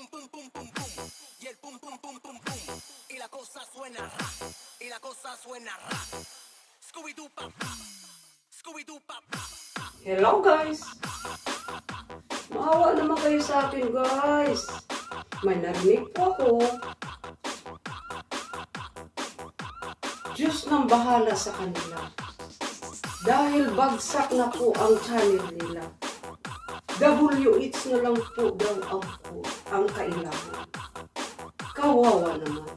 pum pum pum pum pum. Y el pum pum pum pum pum. Y la cosa suena ra. Y la cosa suena ra. Scooby-Doo pop pop. Scooby-Doo pop pop. Hello guys! Maawa naman kayo sa akin guys. May narinig po ako. Diyos nang bahala sa kanila. Dahil bagsak na po ang channel nila. WH na lang po daw ang kailangan. Kawawa naman.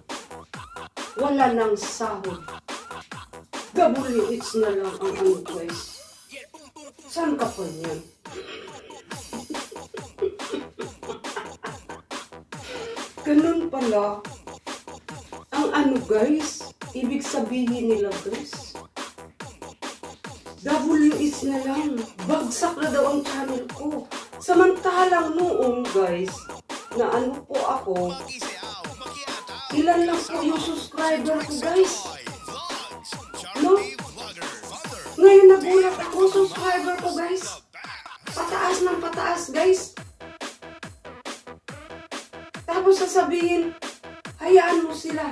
Wala nang sahod. WH na lang ang ano guys. Saan ka pa niyan? Ganun pala. Ang ano guys, ibig sabihin nila guys. WH na lang. Bagsak na daw ang channel ko. Samantalang noong guys, na ano po ako, ilan lang po yung subscriber ko guys. No? Ngayon nagulat ako, subscriber ko guys. Pataas ng pataas guys. Tapos sasabihin, hayaan mo sila.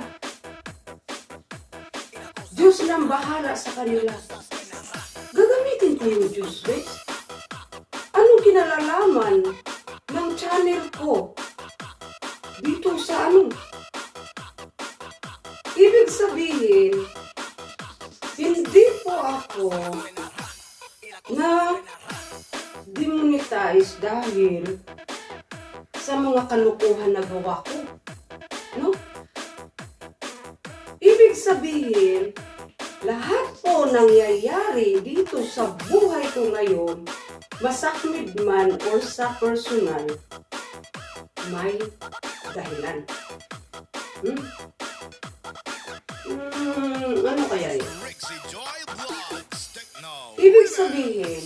Diyos lang bahala sa kanila. Gagamitin ko yung Diyos guys. Anong kinalalaman ng channel ko dito sa ano? Ibig sabihin, hindi po ako na demonetize dahil sa mga kalukuhan na gawa ko. No? Ibig sabihin, lahat po nangyayari dito sa buhay ko ngayon, masakmid man or sa personal, may dahilan. Ano kaya yun? Ibig sabihin,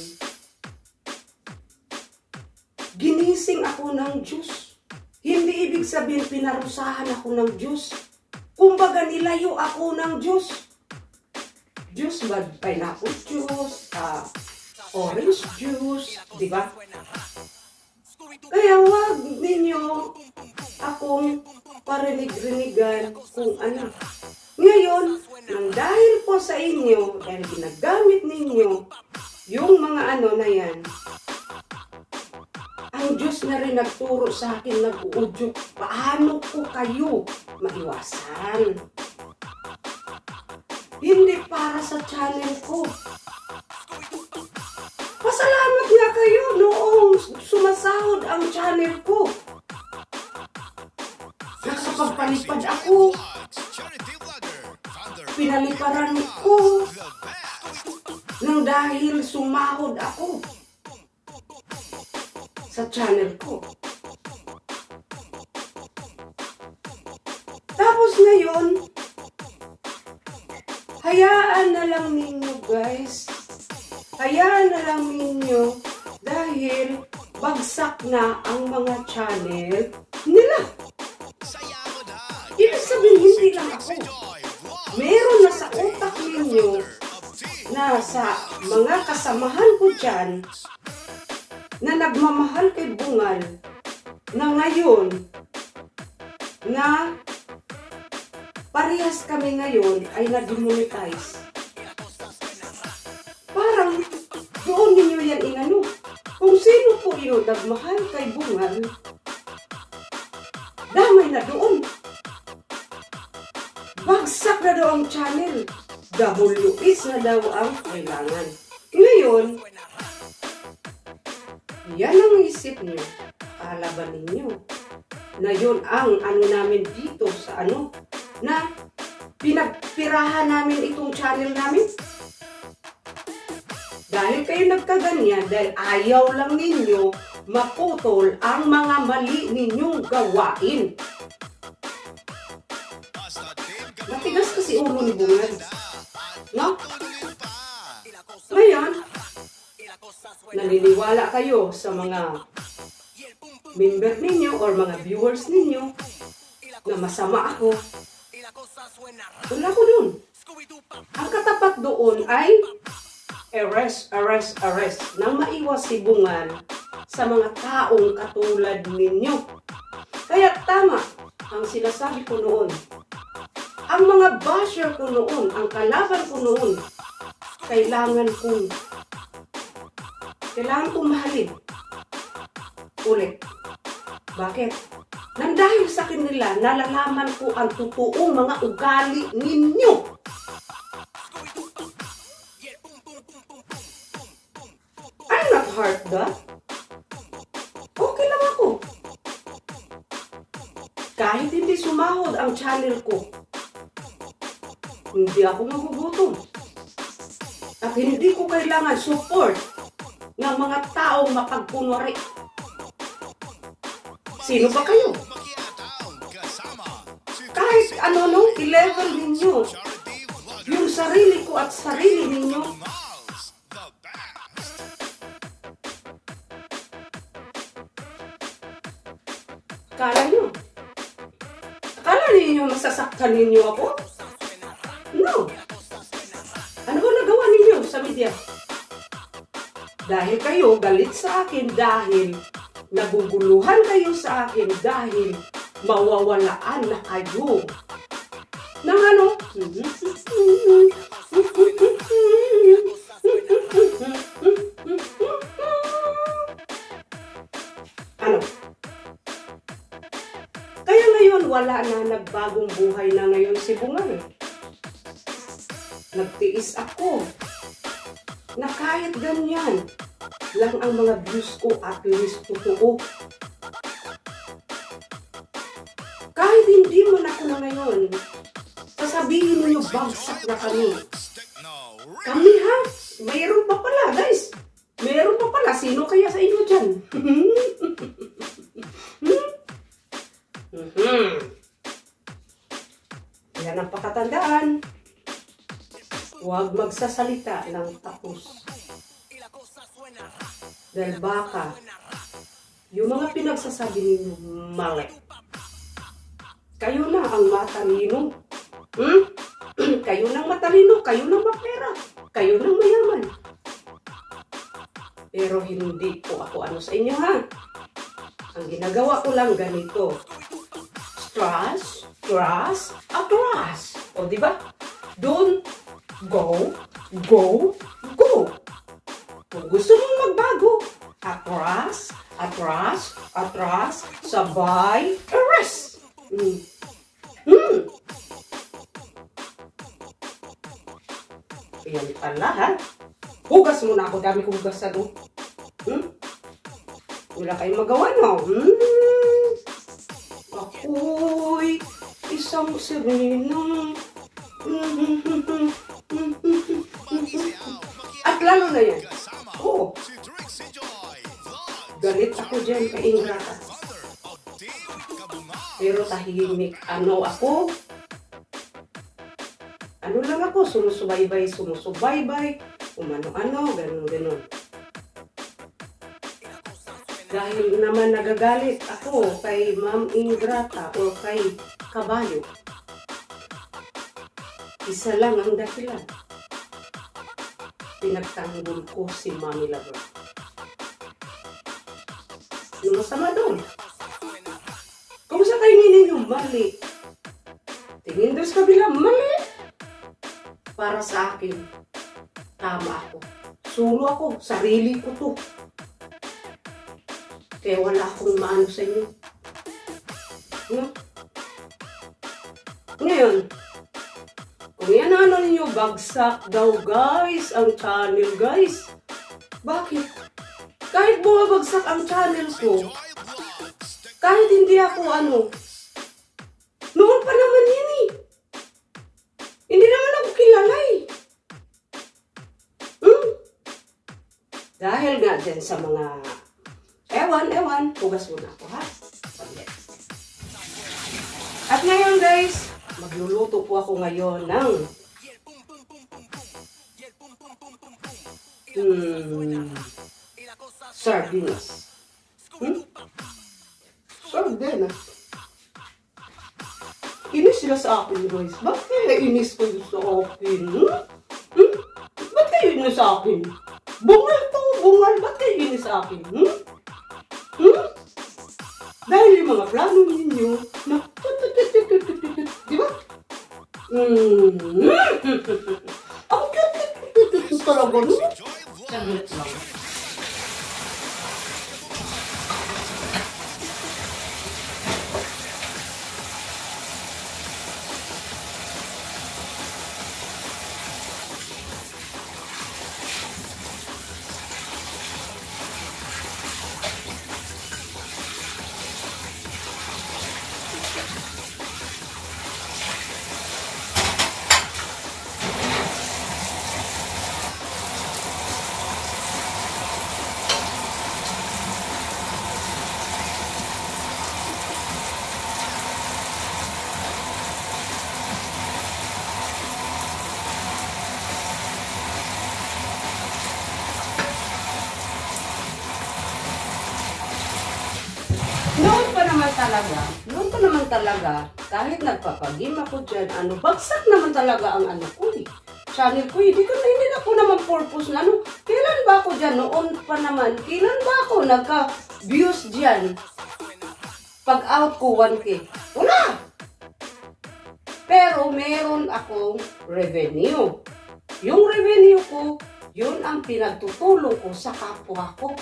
ginising ako ng Diyos. Hindi ibig sabihin pinarusahan ako ng Diyos. Kumbaga nilayo ako ng Diyos. Juice ba? Pineapple juice, orange juice, di ba? Kaya wag ninyo akong parinig-rinigan kung ano. Ngayon, nang dahil po sa inyo, dahil ginagamit ninyo yung mga ano na yan, ang Diyos na rin nagturo sa akin, nag-uudyok, paano ko kayo maiwasan? Hindi para sa channel ko. Pasalamat nga kayo noong sumasahod ang channel ko. Nakapagpalipad ako. Pinaliparan ko nang dahil sumahod ako sa channel ko. Tapos ngayon, hayaan na lang ninyo guys. Hayaan na lang ninyo dahil bagsak na ang mga channel nila. Ibig sabihin hindi lang ako. Meron na sa utak ninyo na sa mga kasamahan ko dyan na nagmamahal kay Bungal na ngayon na parehas kami ngayon ay na-demonetize. Parang doon ninyo yan inano. Kung sino po yun nagmahal kay Bungal, damay na doon. Bagsak na daw ang channel. WS na daw ang kailangan. Ngayon, yan ang isip nyo. Kalaban ninyo. Na yun ang ano namin dito sa ano, na pinagpirahan namin itong channel namin. Dahil kayo nagkaganyan, dahil ayaw lang ninyo maputol ang mga mali ninyong gawain. Matigas kasi ulo ni Bungal. No? Ngayon, naniniwala kayo sa mga member ninyo or mga viewers ninyo na masama ako. Wala ko dun. Ang katapat doon ay arrest nang maiwas si Bungal sa mga taong katulad ninyo. Kaya Kaya tama ang sinasabi ko noon. Ang mga basher ko noon, ang kalaban ko noon, kailangan kong mahalin. Ulit. Bakit? Nang dahil sa kanila, nalalaman ko ang totoong mga ugali ninyo. I'm not hurt, that. Okay lang ako. Kahit hindi sumahod ang channel ko, hindi ako magugutom. At hindi ko kailangan support ng mga taong mapagkunwari. Sino ba kayo? Kahit ano nung i-level ninyo, yung sarili ko at sarili ninyo, akala ninyo masasaktan ninyo ako? No. Ano ba nagawa ninyo sa media? Dahil kayo galit sa akin, dahil naguguluhan kayo sa akin, dahil mawawalaan na kayo ng ano? Ano? Kaya ngayon wala na, nagbagong buhay na ngayon si Bungal. Nagtiis ako na kahit ganyan lang ang mga views ko, at least totoo. Kahit hindi mo na ako na ngayon, sasabihin mo yung bagsak na kami. Kami ha? Mayroon pa pala, guys. Mayroon pa pala. Sino kaya sa inyo dyan? Yan ang pakatandaan. Huwag magsasalita ng tapos. Dahil baka, yung mga pinagsasabi ninyo mali. Kayo na ang matalino. Kayo nang matalino, kayo nang mapera, kayo nang mayaman. Pero hindi po ako ano sa inyo ha. Ang ginagawa ko lang ganito. Trust. O diba? Don't go. Kung gusto mong magbago, atras, sabay, arrest. Ayan pala ha. Hugas muna ako, dami kong hugas sa doon. Wala kayong magawa no? Ako'y isang sirena. At lalo na yan. Oo. Galit ako dyan kay Ingrata. Pero tahimik. Ano ako? Ano lang ako? Sumusubaybay. Kung ano-ano, ganun. Dahil naman nagagalit ako kay Ma'am Ingrata o kay Kabayo. Isa lang ang dahilan. Pinagtanggol ko si Mami Lover. Yung masama doon. Kumusta kayo ninyo? Mali. Tingin doon sa kabila, mali. Para sa akin, tama ako. Sulo ako, sarili ko to. Kaya wala akong maano sa inyo. Ngayon, kung yan ano ninyo, bagsak daw guys, ang channel guys. Bakit? Kahit bumabagsak ang channel ko, kahit hindi ako noon pa naman yan eh. Hindi naman ako kilala eh. Dahil nga dyan sa mga ewan, hugas muna ako ha. At ngayon guys, magluluto po ako ngayon ng sardinas. Sardinas. Inis sila sa akin guys. Bakit kaya inis kayo sa akin? Ba't kayo inis sa akin? Bungal. Ba't kayo inis sa akin? Dahil yung mga plano ninyo Ang cute talaga, no? Saglit lang. Noon pa naman talaga, kahit nagpapagim ako dyan, bagsak naman talaga ang channel ko. Hindi na ako naman purpose na kailan ba ako dyan? Noon pa naman, kailan ba ako nagka-views dyan? Pag out ko 1K, wala! Pero meron akong revenue. Yung revenue ko, yun ang pinagtutulong ko sa kapwa ko.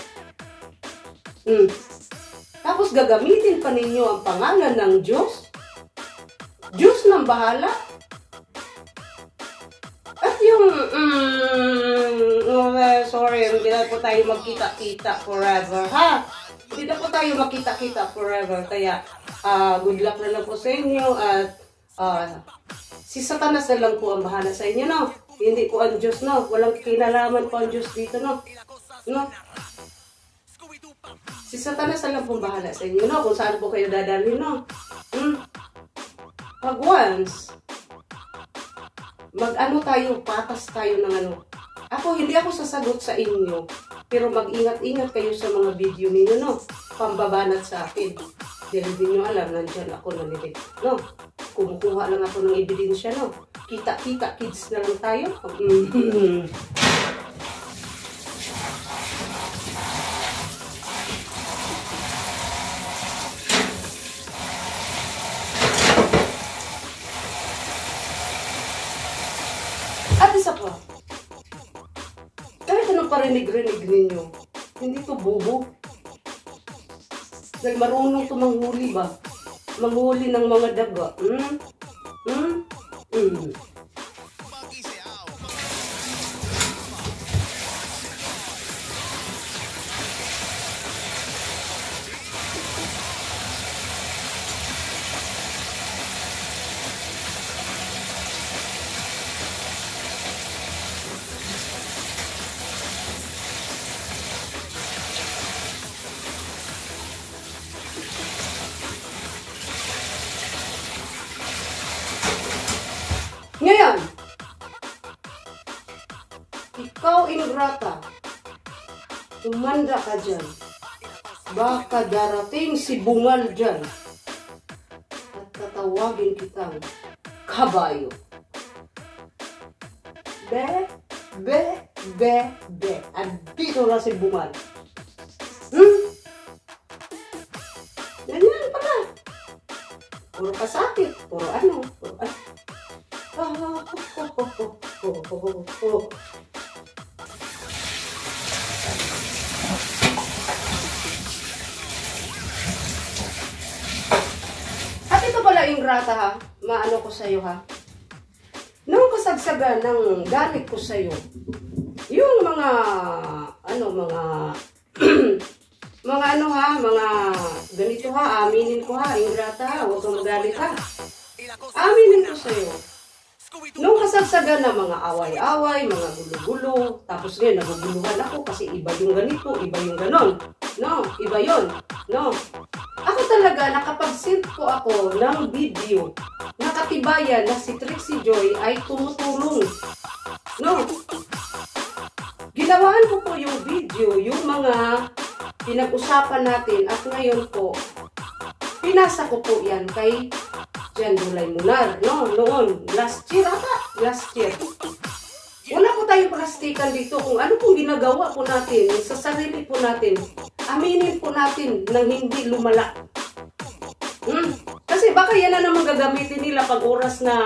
Tapos gagamitin pa ninyo ang pangalan ng Diyos? Diyos nang bahala? At yung, sorry, hindi na po tayo magkita-kita forever, ha? Hindi na po tayo magkita-kita forever. Kaya, good luck na lang po sa inyo. At, si Satanas na lang po ang bahala sa inyo, no? Hindi po ang Diyos, no? Walang kinalaman po ang Diyos dito, no? No? Si Satanas na lang pong bahala sa inyo, no? Kung saan po kayo dadalhin, no? Pag once, patas tayo ng Ako, hindi ako sasagot sa inyo, pero mag-ingat-ingat kayo sa mga video ninyo, no? Pambabanat sa akin. Dahil hindi nyo alam, nandyan ako nalilip, no? Kumukuha lang ako ng ebidensya, no? Kita-kita, kids na lang tayo. At isa pa, kahit anong parinig-rinig ninyo, hindi to bobo. Dahil marunong to manghuli ba? Manghuli ng mga daga. Ngayon, ikaw ingrata, umanda ka dyan. Baka darating si bungal dyan at tatawagin kitang kabayo. Andito na si bungal. Ganyan pala. Puro kasakit, puro At ito pala ingrata, ha, maano ko sa'yo, ha. Nung kasagsagan ng galit ko sa'yo, yung mga mga ganito, ha, aminin ko, ha, ingrata, ha, huwag kang magalit, ha. Aminin ko sa'yo. Nung kasagsagan ng mga away-away, mga gulo-gulo, tapos ngayon naguguluhan ako kasi iba yung ganito, iba yung ganon. No, iba yun. No. Ako talaga, nakapag-send ko ako ng video. Nakatibayan na si Trixie Joy ay tumutulong. No. Ginawaan ko po yung video, yung mga pinag-usapan natin at ngayon po, pinasa ko po yan kay Jan Dulay Munar, no, noon, last year. Wala po tayong plastikan dito kung ano pong ginagawa po natin sa sarili po natin. Aminin po natin nang hindi lumala. Kasi baka yan na naman gagamitin nila pag oras na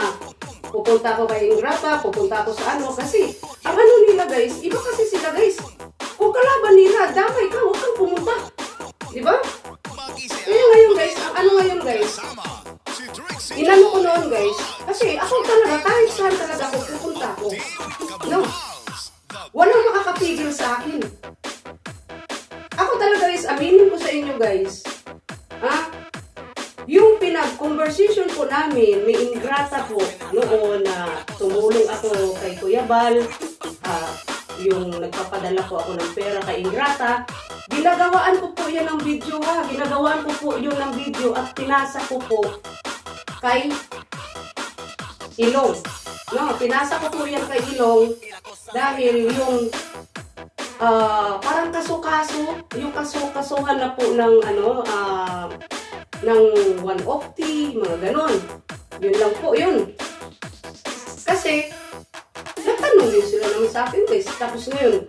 pupunta ako kay Ingrata, pupunta ako sa ano, kasi ang ano nila guys, iba kasi sila guys. Kung kalaban nila, damay ka, huwag kang pumunta. Di ba? Kaya ngayon guys, ang ano ngayon guys, inano ko noon guys, kasi ako talaga, kahit saan talaga ako pupunta ako. No. Walang makakapigil sa akin. Ako talaga guys, aminin ko sa inyo guys, ha? Yung pinag-conversation po namin, may Ingrata po noon na tumulong ako kay Kuya Bal, yung nagpapadala po ako ng pera kay Ingrata, ginagawaan ko po yan ng video ha, ginagawaan ko po yun ng video at pinasa ko po kay Ilong. No, pinasa ko po yan kay Ilong dahil yung parang kaso-kaso, yung kaso-kasuhan na po ng ano, ng 150, mga ganon. Yun lang po yun. Kasi, natanong din sila naman sa akin guys. Tapos ngayon,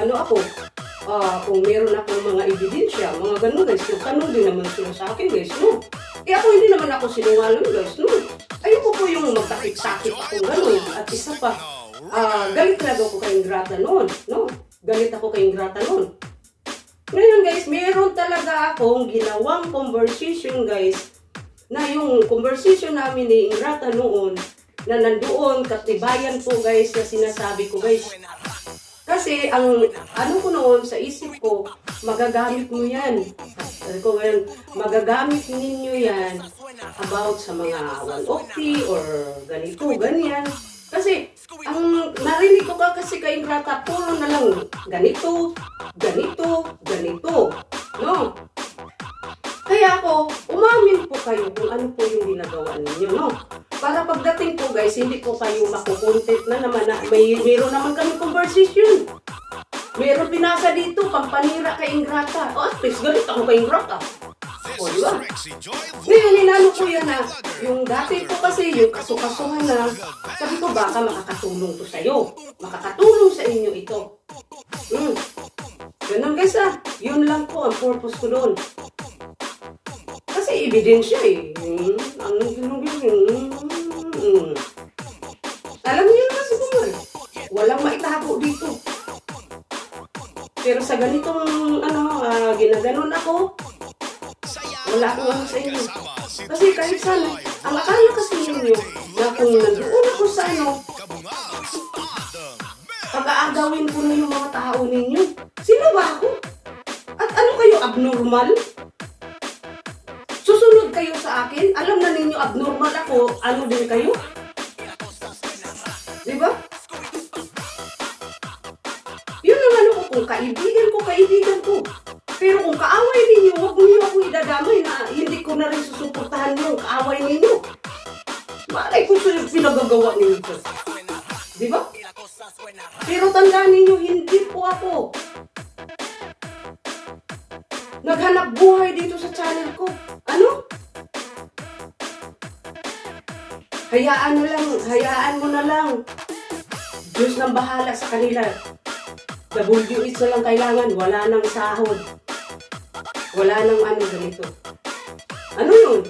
ano ako, kung meron akong mga ebidensya, mga ganon guys, natanong din naman sila sa akin guys, no? Ako hindi naman ako sinungaling guys, no? Ayoko po yung magtakip-takip ako ganon. At isa pa, galit talaga ako kay Ingrata noon, no? Galit ako kay Ingrata noon. Ngayon guys, meron talaga akong ginawang conversation guys, na yung conversation namin ni Ingrata noon, na nandoon, katibayan po guys, na sinasabi ko guys. Kasi ang ano ko noon sa isip ko, magagamit mo yan. Sabi ko ngayon, magagamit ninyo yan about sa mga 150 or ganito, ganyan. Kasi ang narinig ko kasi kay Ingrata, puro na lang ganito, ganito, ganito. No? Kaya ako, umamin po kayo kung ano po yung ginagawa ninyo, no? Para pagdating po guys, hindi po kayo makukontent na naman na mayroon naman kami conversation. Meron pinasa dito, pampanira kay Ingrata. At least galit ako kay Ingrata. O, diba? Ngayon, inano ko yan na, yung dati po kasi, yung kasukasuhan na, sabi ko baka makakatulong to sa'yo. Makakatulong sa inyo ito. Ganun guys yun lang po ang purpose ko doon. Kasi ebidensya alam niyo naman siguro walang maitago dito. Pero sa ganitong ginaganon ako, wala akong ano sa inyo. Kasi kahit sana, ang akala kasi ninyo na kung nandoon ako sa pag-aagawin ko na yung mga tao ninyo. Sino ba ako? At ano kayo, abnormal? Susunod kayo sa akin? Alam na ninyo abnormal ako, ano din kayo? Diba? Yun ang ano ko, kung kaibigan ko. Pero kung kaaway ninyo, huwag niyo ako idadamay na hindi ko na rin susuportahan yung kaaway ninyo. Malay ko sa pinagagawa ninyo. Diba? Pero tandaan ninyo, hindi po ako naghanap buhay dito sa channel ko. Ano? Hayaan mo na lang. Diyos nang bahala sa kanila. WH na lang kailangan, wala nang sahod. Wala nang ano ganito. Ano yun?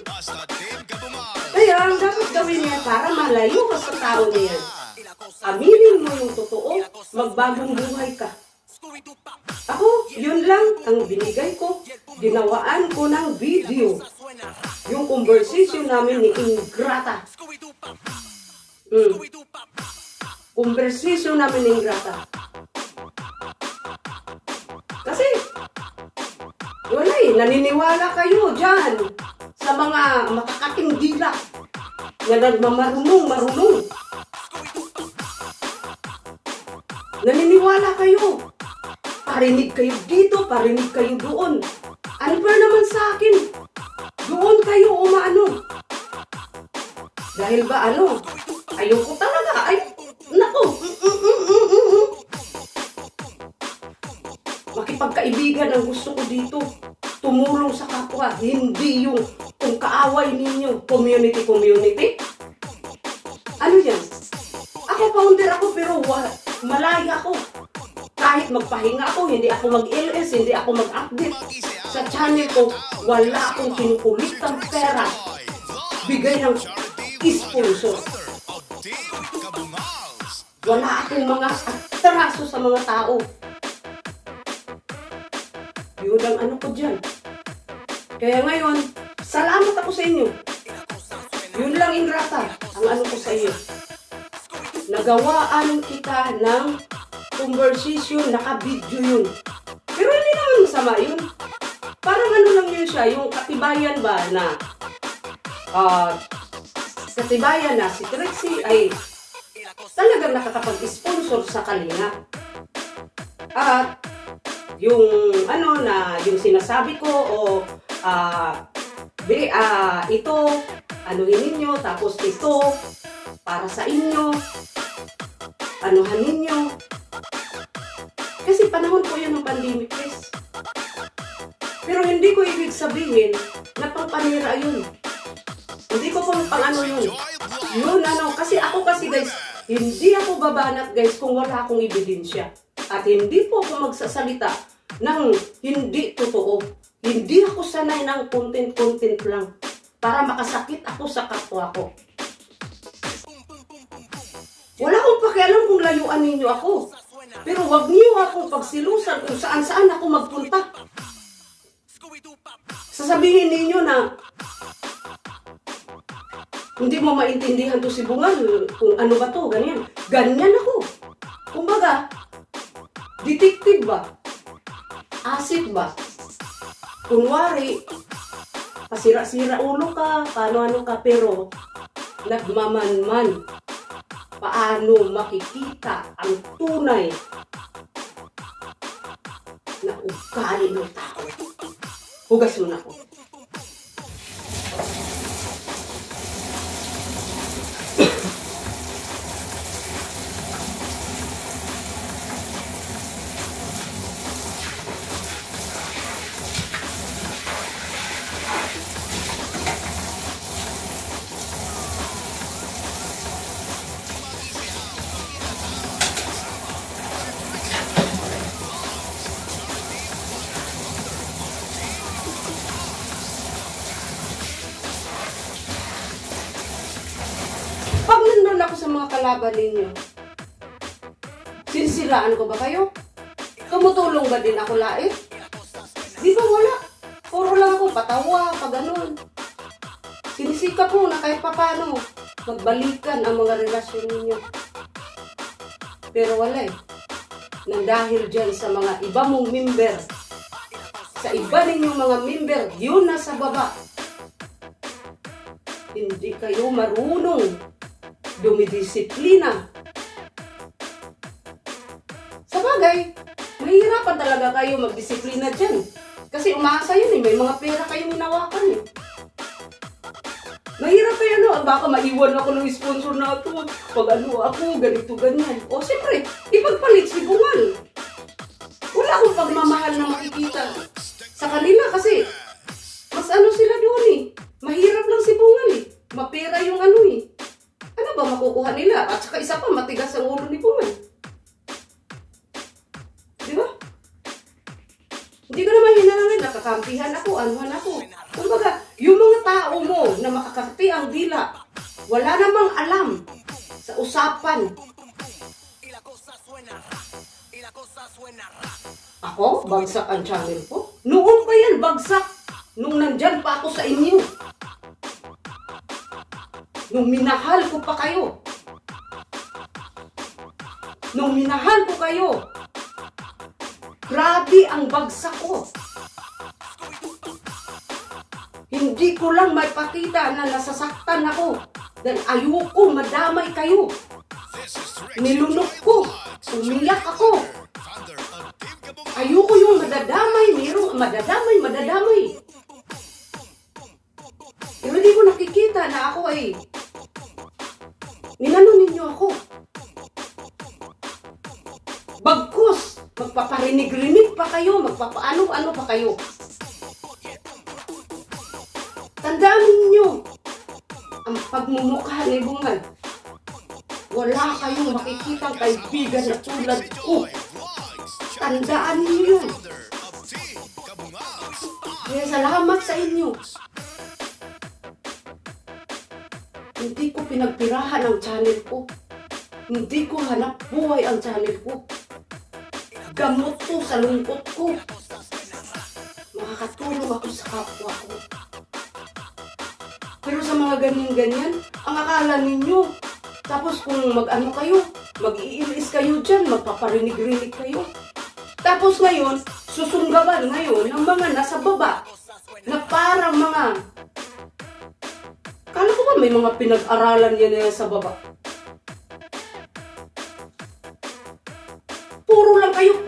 Kaya ang dapat gawin niya para malayo ka sa tao niya. Aminin mo yung totoo, magbagong buhay ka. Ako, yun lang ang binigay ko. Ginawaan ko ng video. Yung conversation namin ni Ingrata. Conversation namin ni Ingrata. Kasi, wala naniniwala kayo dyan sa mga makakating dila na nagmamarunong. Naniniwala kayo. Parinig kayo dito, parinig kayo doon. Unfair naman sa akin. Doon kayo umaano. Dahil ba ayoko talaga. Naku. Makipagkaibigan ang gusto ko dito. Tumulong sa kapwa. Hindi yung kung kaaway ninyo. Community. Ano yan? Ako founder ako pero malaya ako. Kahit magpahinga ako, hindi ako mag-LS, hindi ako mag-update. Sa channel ko, wala akong kinukulit ng pera. Bigay ng sponsor. Wala akong mga atraso sa mga tao. Yun ang ano ko dyan. Kaya ngayon, salamat ako sa inyo. Yun lang, Inrata, ang ano ko sa iyo. Nagawaan kita ng conversation, naka-video yun. Pero hindi naman masama yun. Parang ano lang yun siya, yung katibayan ba na katibayan na si Trixie ay talagang nakakapag-sponsor sa Kalinga. At yung ano na, yung sinasabi ko o ito, anuhin ninyo, tapos ito, para sa inyo, anuhan ninyo. Kasi panahon po yun ng pandemic, guys. Pero hindi ko ibig sabihin na pangpanira yun. Hindi ko pang ano yun. Yun ano, kasi guys, hindi ako babanat guys kung wala akong ebidensya. At hindi po ako magsasalita ng hindi totoo. Hindi ako sanay ng content lang para makasakit ako sa kapwa ko. Wala akong pakialam kung layuan ninyo ako. Pero wag niyo akong pagsilusan kung saan-saan ako magpunta. Sasabihin ninyo na hindi mo maintindihan to si Bungal kung ano ba to, ganyan. Ganyan ako. Kumbaga, detective ba? Asik ba? Kunwari, pasira-sira ulo ka, paano-ano ka, pero nagmamanman. Paano makikita ang tunay na ugali ng tao? Hugas mo na po. Pag nandun ako sa mga kalaban ninyo, sinisiraan ko ba kayo? Tumutulong ba din ako lahat? Di ba wala? Puro lang ako patawa, pag ganun. Sinisika po na kahit papano magbalikan ang mga relasyon ninyo. Pero wala eh. Nang dahil dyan sa mga iba mong member, sa iba ninyong mga member, yun nasa baba, hindi kayo marunong dumidisiplina. Sa bagay, mahirapan talaga kayo magdisiplina dyan. Kasi umaasa yun eh, may mga pera kayong hinawakan eh. Mahirap kayo no, baka maiwan ako ng sponsor na ito. Pag ano ako, ganito, ganyan. O siyempre, ipagpalit si Bungal. Wala akong pagmamahal na makikita sa kanila kasi mas ano sila doon eh. Mahirap lang si Bungal eh. Mapera yung ano eh. Ano ba makukuha nila? At saka isa pa, matigas ang ulo ni Bungal. Di ba? Hindi ko naman hinanangin, nakakampihan ako, anuhan ako. Kumbaga, yung mga tao mo na makakati ang dila, wala namang alam sa usapan. Ako, bagsak ang channel ko? Noon pa yan, bagsak. Nung nandyan pa ako sa inyo. Nung minahal ko pa kayo. Nung minahal ko kayo. Grabe ang bagsak ko. Hindi ko lang maipakita na nasasaktan ako. Dahil ayoko madamay kayo. Nilunok ko. Umiyak ako. Ayoko yung madadamay. Mayroong madadamay. Pero hindi ko nakikita na ako ay ninano ninyo ako. Bagkus, magpaparinig-rinig pa kayo, magpapaano-ano pa kayo. Tandaan ninyo, ang pagmumukha ni Bungal, wala kayong makikitang kaibigan na tulad ko. Tandaan ninyo yun. Kaya salamat sa inyo. Hindi ko pinagpirahan ang channel ko. Hindi ko hanap buhay ang channel ko. Gamot to sa lungkot ko. Makakatulong ako sa kapwa ko. Pero sa mga ganyan-ganyan, ang akala ninyo, tapos kung mag-ano kayo, mag-iilis kayo dyan, magpaparinig-rinig kayo. Tapos ngayon, susunggaban ngayon ng mga nasa baba na parang mga... Kala ko ba may mga pinag-aralan yan na sa baba? Puro lang kayo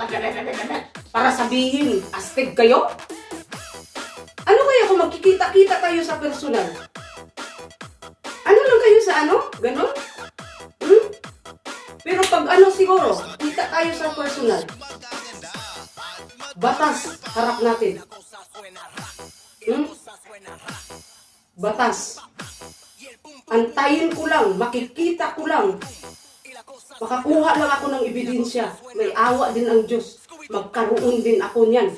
para sabihin, astig kayo? Ano kaya kung magkikita-kita kayo sa personal? Ano lang kayo sa ano? Ganon? Pero pag ano siguro, kita tayo sa personal. Batas, harap natin. Batas. Antayin ko lang, makikita ko lang. Makakuha lang ako ng ebidensya. May awa din ang Diyos. Magkaroon din ako niyan.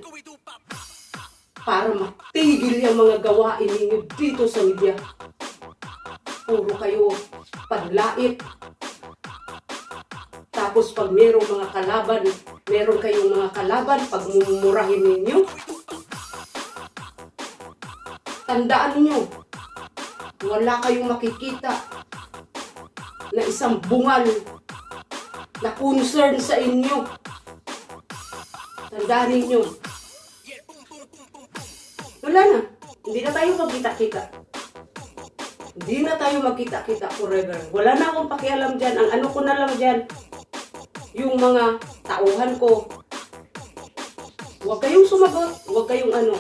Para matigil yung mga gawain ninyo dito sa media. Puro kayo padlait. Tapos pag merong mga kalaban, meron kayong mga kalaban, pag mumurahin ninyo, tandaan niyo, wala kayong makikita na isang bungal na concern sa inyo. Tandaan ninyo. Wala na. Hindi na tayo magkita-kita. Hindi na tayo magkita-kita forever. Wala na akong pakialam dyan. Ang ano ko na lang dyan, yung mga tauhan ko. Huwag kayong sumagot. Huwag kayong ano.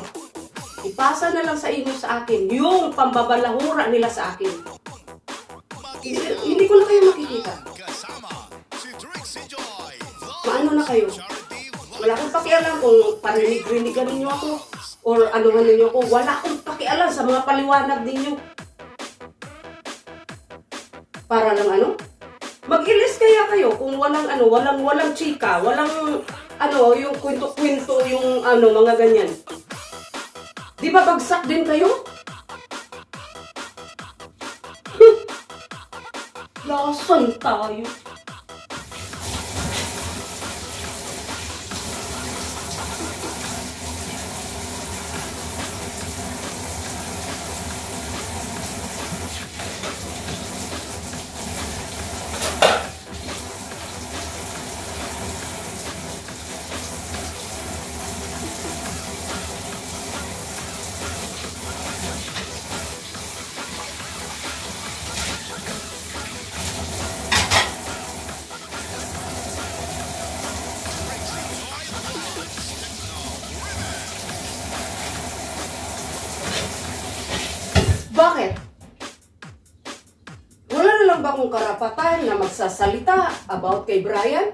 Ipasa na lang sa inyo sa akin yung pambabalahura nila sa akin. Hindi ko na kayo makikita. Maano na kayo? Wala akong pakialam kung parinig-rinigan ninyo ako or anuhan ninyo ako. Wala akong pakialam sa mga paliwanag ninyo. Para lang ano? Mag-ilis kaya kayo kung walang ano, walang chika, walang ano, yung kwento-kwento, yung ano, mga ganyan. Di ba bagsak din kayo? Lasan tayo. Bakit? Wala na lang ba akong karapatan na magsasalita about kay Brian?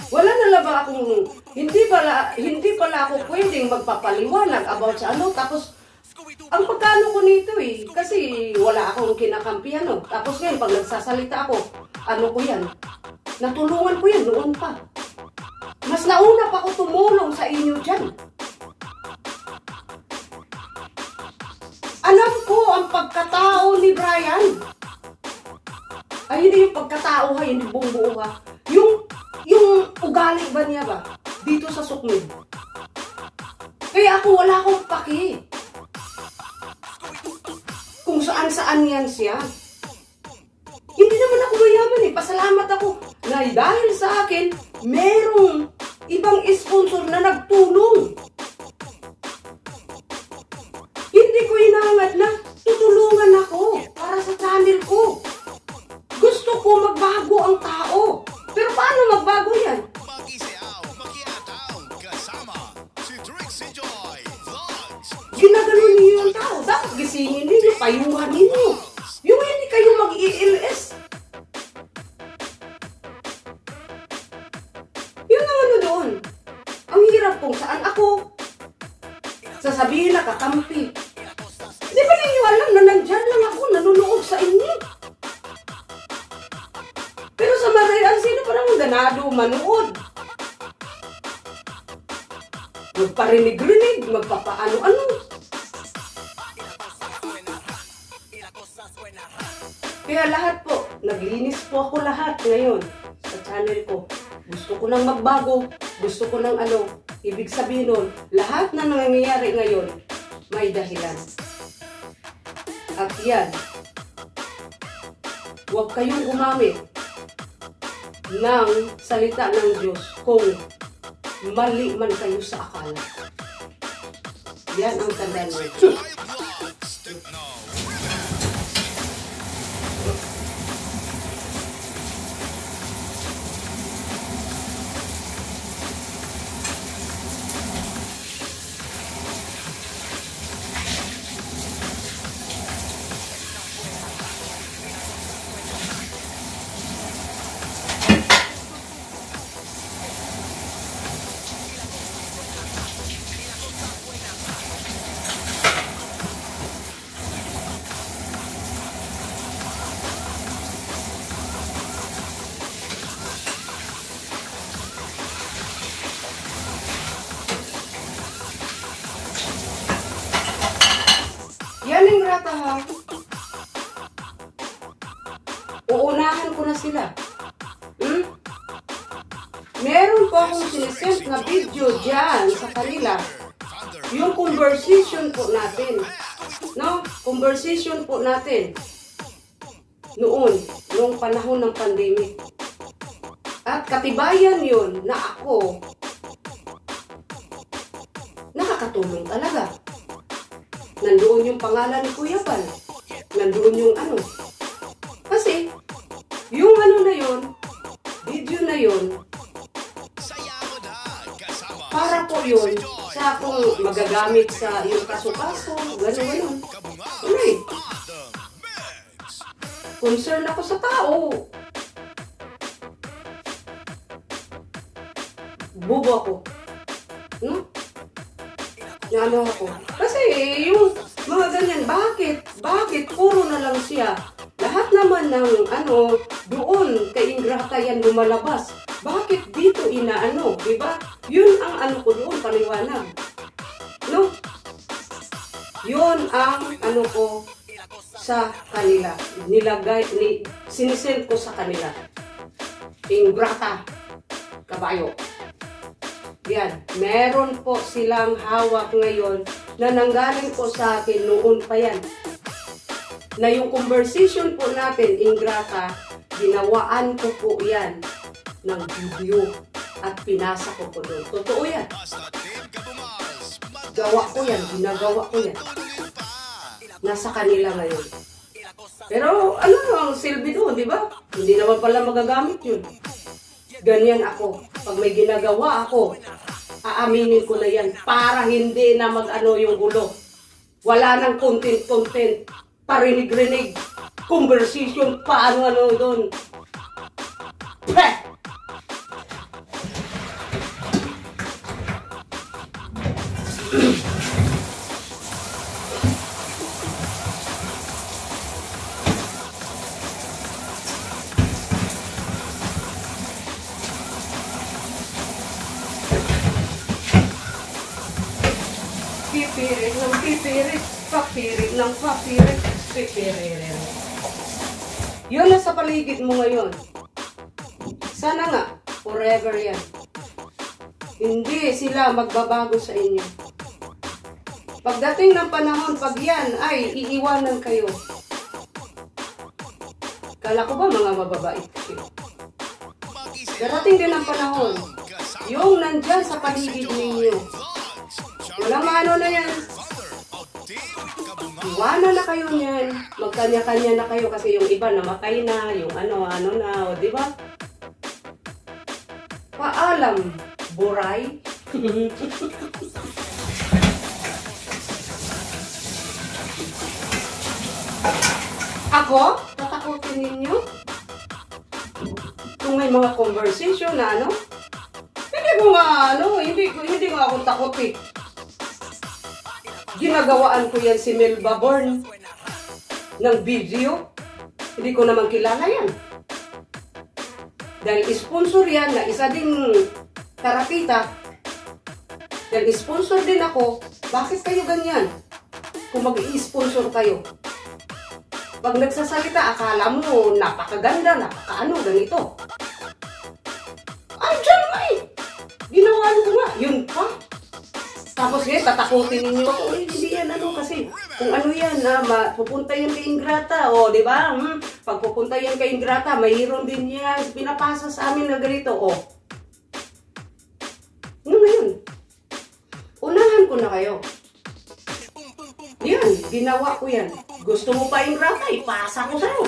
Wala na lang ba akong, hindi pala ako pwedeng magpapaliwanag about sa ano, tapos ang pagkano ko nito kasi wala akong kinakampihan Tapos ngayon, pag nagsasalita ako, ano ko yan? Natulungan ko yan noon pa. Mas nauna pa ako tumulong sa inyo dyan. Alam ko ang pagkatao ni Brian. Ay, hindi yung pagkatao hindi buong buo Yung ugali ba niya ba? Dito sa Sukmid. Kaya ako wala akong paki. Kung saan-saan yan siya. Hindi naman ako mayaman Pasalamat ako na dahil sa akin, merong ibang sponsor na nagtulong. Hindi ko inangat na tutulungan ako para sa channel ko. Gusto ko magbago ang tao. Pero paano magbago yan? Ginagano niyo yung tao. Dapat gisingin ninyo, payuhan ninyo. Yung hindi kayo mag-i-LS. Yun ang ano doon. Ang hirap kung saan ako. Sasabihin na kakampi. Di ba ninyo alam na nandyan lang ako, nanunood sa inyo? Pero sa Marayan, sino pa naman ganado manood? Magparinig-rinig, magpapaano-ano. Kaya lahat po, naglinis po ako lahat ngayon sa channel ko. Gusto ko nang magbago, gusto ko nang ano. Ibig sabihin nun, lahat na nangyayari ngayon, may dahilan. At yan, huwag kayong gumamit ng salita ng Diyos kung mali man kayo sa akala. Yan ang tandaan mo. Yan ang grata ha. Uunahan ko na sila. Meron po akong sinesend na video dyan sa kanila. Yung conversation po natin. No? Conversation po natin. Noong panahon ng pandemic. At katibayan yun na ako nakakatulong talaga. Nandoon yung pangalan ni Kuya Bal. Nandoon yung ano. Kasi, yung ano na yun, video na yun, para po yun sa akong magagamit sa yung kaso-kaso, gano'n. Okay. Concern ako sa tao. Bobo ako. No? Ano ako. Kasi yung mga ganyan, bakit puro na lang siya? Lahat naman ng ano, doon kay Ingrata yan lumalabas. Bakit dito inaano, diba? Yun ang ano ko doon, paliwanag. No? Yun ang ano ko sa kanila. Sinisend ko sa kanila. Ingrata, kabayo. Yan, meron po silang hawak ngayon na nanggaling po sa akin noon pa yan. Na yung conversation po natin, Ingrata, ginawaan ko po yan ng video at pinasa ko po doon. Totoo yan. Gawa ko yan, ginagawa ko yan. Nasa kanila ngayon. Pero ano ang silbi doon, di ba? Hindi naman pala magagamit yun. Ganyan ako. Pag may ginagawa ako, aaminin ko na yan para hindi na mag-ano yung gulo. Wala nang content, parinig-rinig, conversation, paano-ano doon. Heh! Pipirit ng pipirit, papirit ng papirit, pipirit. Yun na sa paligid mo ngayon. Sana nga, forever yan. Hindi sila magbabago sa inyo. Pagdating ng panahon, pag yan ay iiwanan kayo. Kala ko ba mga mababait kayo? Darating din ang panahon, yung nandyan sa paligid ninyo, walang ano na yan. Iwanan na kayo niyan. Magkanya-kanya na kayo kasi yung iba namatay na, yung ano na, o diba? Paalam, buray. Ako? Tatakutin ninyo? Kung may mga conversation na ano? Hindi ko nga ano, hindi ko ako takot eh. Ginagawaan ko yan si Melba Born ng video. Hindi ko naman kilala yan. Dahil sponsor yan na isa ding karakita. Dahil sponsor din ako, bakit kayo ganyan? Kung mag-i-sponsor kayo. Pag nagsasalita, akala mo napakaganda, napakaano, ganito. Diyan nga eh. Ginawa ko nga. Yun pa. Tapos ngayon, tatakutin ninyo ako. Hindi yan ano kasi. Kung ano yan, pupunta yan kay Ingrata. O, di ba? Pag pupunta yan kay Ingrata, mayroon din yan. Pinapasa sa amin na ganito. O. Ano ngayon? Unahan ko na kayo. Yan, ginawa ko yan. Gusto mo pa Ingrata, ipasa ko sa'yo.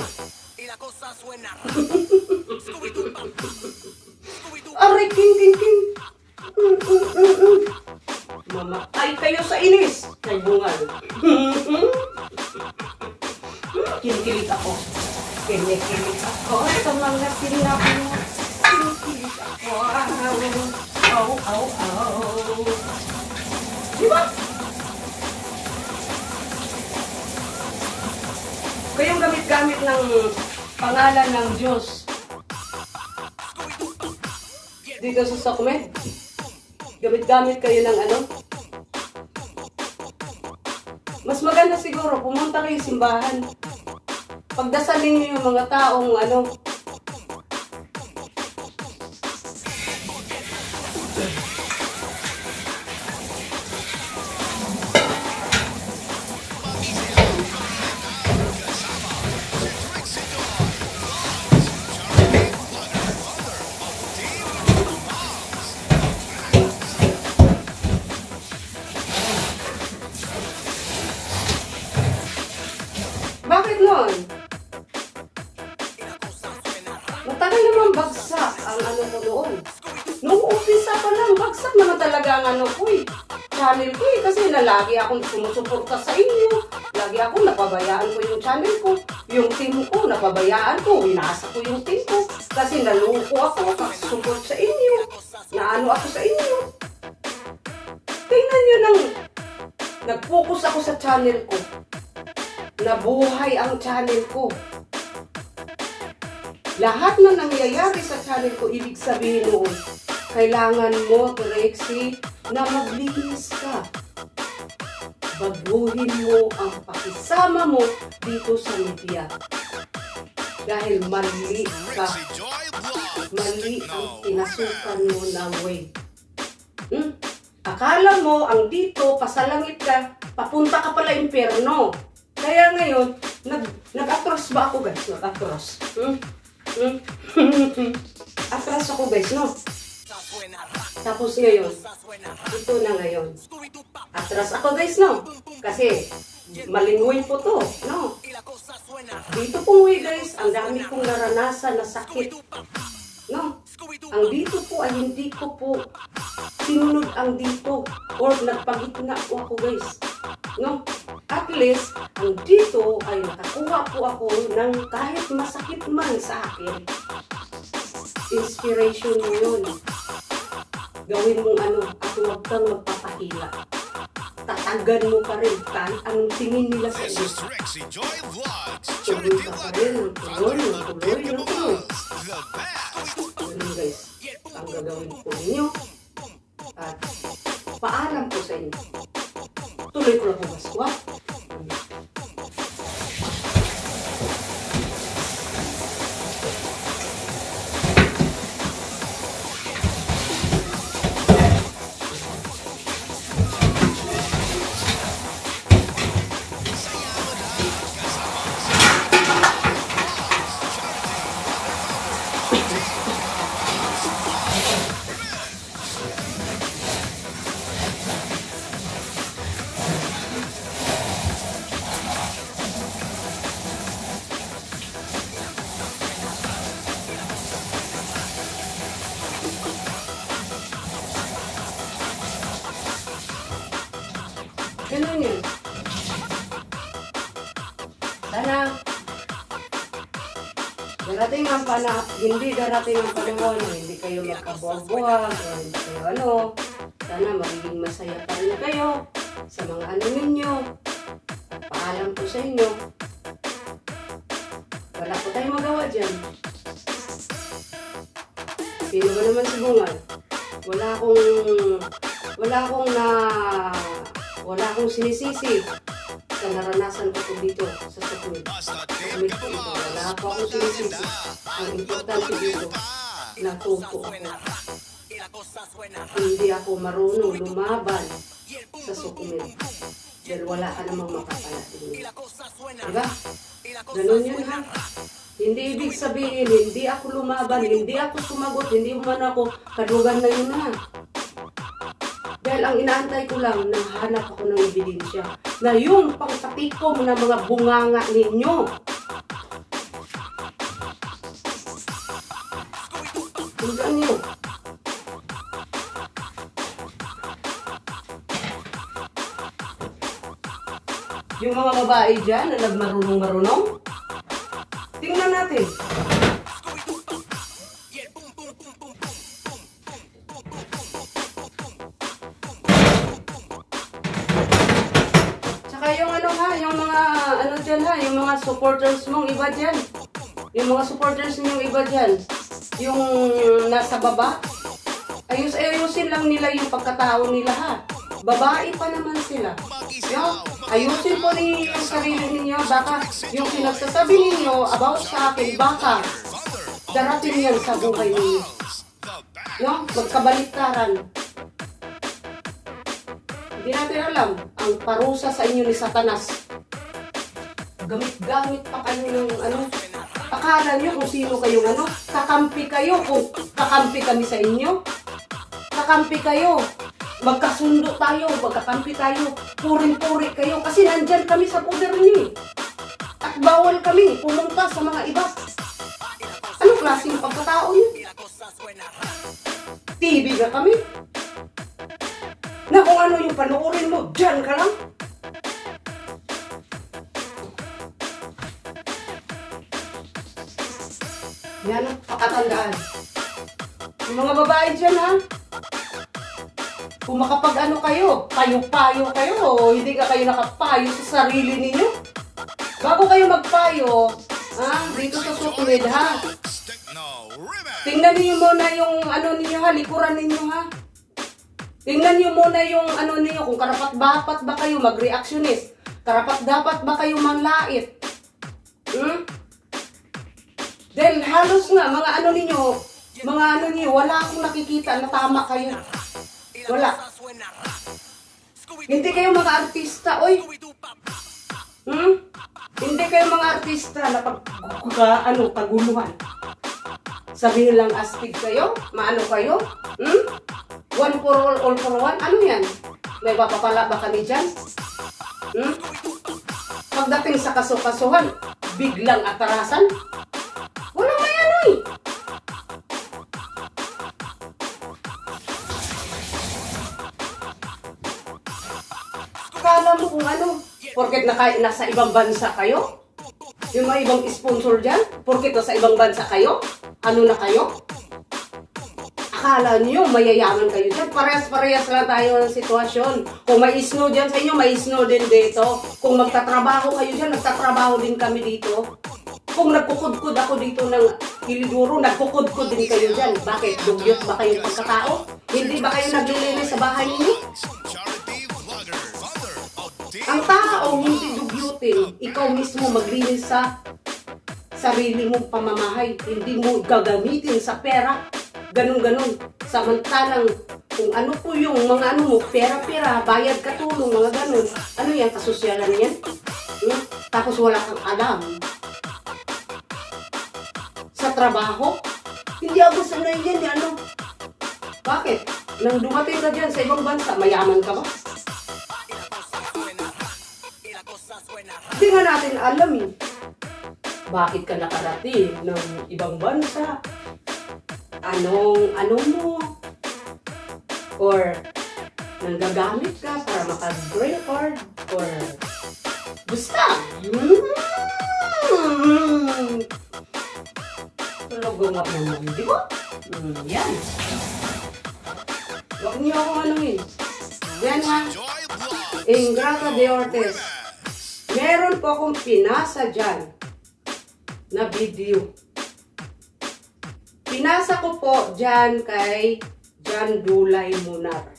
Aray, king. Mamatay kayo sa inis. Kay bungal. Kinikilig ako. Kinikilig ako sa mga sinabi mo. Kinikilig ako. Aw. Diba? Kayong gamit-gamit ng pangalan ng Diyos. Dito sa Sokmed. Gamit-gamit kayo ng ano? Mas maganda siguro, pumunta kayo simbahan. Pagdasalin niyo yung mga taong ano. Bakit nun? Matagal naman bagsak ang ano ko noon. Nung umpisa pa lang, bagsak naman talaga ang ano ko eh. Channel ko eh, kasi lagi akong sumusuporta sa inyo. Lagi akong napabayaan ko yung channel ko. Yung team ko, napabayaan ko. Inasa ko yung team ko. Kasi naluko ako, support sa inyo. Naano ako sa inyo. Tingnan nyo nang nag-focus ako sa channel ko. Nabuhay ang channel ko. Lahat na nangyayari sa channel ko, ibig sabihin noon, kailangan mo, Trixie, na maglinis ka. Baguhin mo ang pakisama mo dito sa media. Dahil mali ka. Mali ang pinasukan mo na way. Akala mo, ang dito, pasalangit ka, papunta ka pala impyerno. Kaya ngayon, nag-atros ba ako guys? Nag-atros. Atras ako guys, no? Tapos ngayon, ito na ngayon. Atras ako guys, no? Kasi, malingoy po to, no? Dito po guys, ang dami kong naranasan na sakit. No? Ang dito po ay hindi ko po sinunod ang dito. Or nagpagitna po ako guys. No? At least, ang dito ay nakakuha po ako ng kahit masakit man sa akin. Inspiration mo yun. Gawin mong ano, at huwag kang magpapahila. Tatagan mo pa rin kahit anong tingin nila sa iyo. Tuloy ka pa rin, tuloy. Ganun guys, ang gagawin po ninyo. At paalam po sa inyo. Tuloy ko lang po baswa. Ganun yun. Sana, hindi darating ang panahon na hindi kayo magkabuwag-buwag, o hindi kayo ano. Sana magiging masaya pa rin kayo sa mga ano ninyo. Paalam po sa inyo. Wala po tayong magawa dyan. Sino ba naman si Bungal? Wala akong sinisisi. Basta naranasan ko po dito sa Sukhumit. Sukhumit po ito. Wala po akong sinisisi. Ang importante dito, natuto ako. Hindi ako marunong lumaban sa Sukhumit. Dahil wala ka namang makakalating. Diba? Ganun yun ha. Hindi ibig sabihin, hindi ako lumaban, hindi ako sumagot, hindi man ako kadugan na yun ha. Dahil ang inaantay ko lang, nahanap ako ng ebidensya na yung pangtatikom na mga bunganga ninyo. Tingnan nyo. Yung mga babae dyan na nagmarunong-marunong, tingnan natin. Tsaka yung ano ha, yung mga ano dyan ha, yung mga supporters mong iba dyan. Yung mga supporters ninyong iba dyan. Yung nasa baba, ayusin lang nila yung pagkatao nila ha. Babae pa naman sila. Yo, ayusin po ninyo yung sarili ninyo. Baka yung pinagsasabi ninyo about sa akin, baka darating yan sa buhay ninyo. Yo, magkabaliktaran. Hindi natin alam ang parusa sa inyo ni Satanas. Gamit-gamit pa kayo ng ano. Akala nyo kung sino kayong ano. Kakampi kayo kung kakampi kami sa inyo. Kakampi kayo. Magkasundo tayo, magkakampi tayo, puring-puri kayo, kasi nandyan kami sa poder niyo. At bawal kami pumunta sa mga iba. Anong klaseng pagkatao yun? TV na kami? Na kung ano yung panoorin mo, dyan ka lang? Yan ang pakatandaan. Yung mga babae dyan ha, kung makapag ano kayo, payo-payo kayo, o hindi ka kayo nakapayo sa sarili ninyo. Bago kayo magpayo, dito sa Sukhumit ha, tingnan niyo muna yung ano ninyo ha, likuran ninyo ha. Tingnan niyo muna yung ano ninyo, kung karapat-dapat ba kayo mag-reactionist, karapat-dapat ba kayo manlait. Dahil halos nga, mga ano ninyo, wala akong nakikita na tama kayo. Wala. Hindi kayo mga artista, oy. Hindi kayo mga artista na kaguluhan. Sabihin lang astig kayo, maano kayo? One for all for one, ano yan? May mapapala ba kami dyan? Pagdating sa kaso-kasuhan, biglang atarasan? Walang may ano eh. Akala mo kung ano, porket nasa ibang bansa kayo? Yung mga ibang sponsor dyan, porket nasa ibang bansa kayo? Ano na kayo? Akala niyo mayayaman kayo dyan? Parehas-parehas lang tayo ng sitwasyon. Kung may snow dyan sa inyo, may snow din dito. Kung magtatrabaho kayo dyan, nagtatrabaho din kami dito. Kung nagkukudkud ako dito ng Iliduro, nagkukudkud din kayo dyan. Bakit? Dugyot ba kayo pagkatao? Hindi ba kayo naglilinis sa bahay niyo? Ang tao hindi dugyutin, ikaw mismo maglinis sa sarili mong pamamahay. Hindi mo gagamitin sa pera. Ganun-ganun. Samantalang kung ano po yung mga ano mo, pera-pera, bayad katulong, mga ganun. Ano yan? Kasosyalan yan? Tapos wala kang alam. Sa trabaho, hindi ako sanay yan. Ano? Bakit? Nang dumating ka dyan sa ibang bansa, mayaman ka ba? Hindi nga natin alam eh. Bakit ka nakarating ng ibang bansa? Anong mo? Or nanggagamit ka para maka-green card? Or basta? Tulog nga naman, di ba? Yan. Huwag niyo akong anuhin. Yan ha. Ingrata de Ortiz. Meron po akong pinasa dyan na video. Pinasa ko po dyan kay Jan Dulay Munar.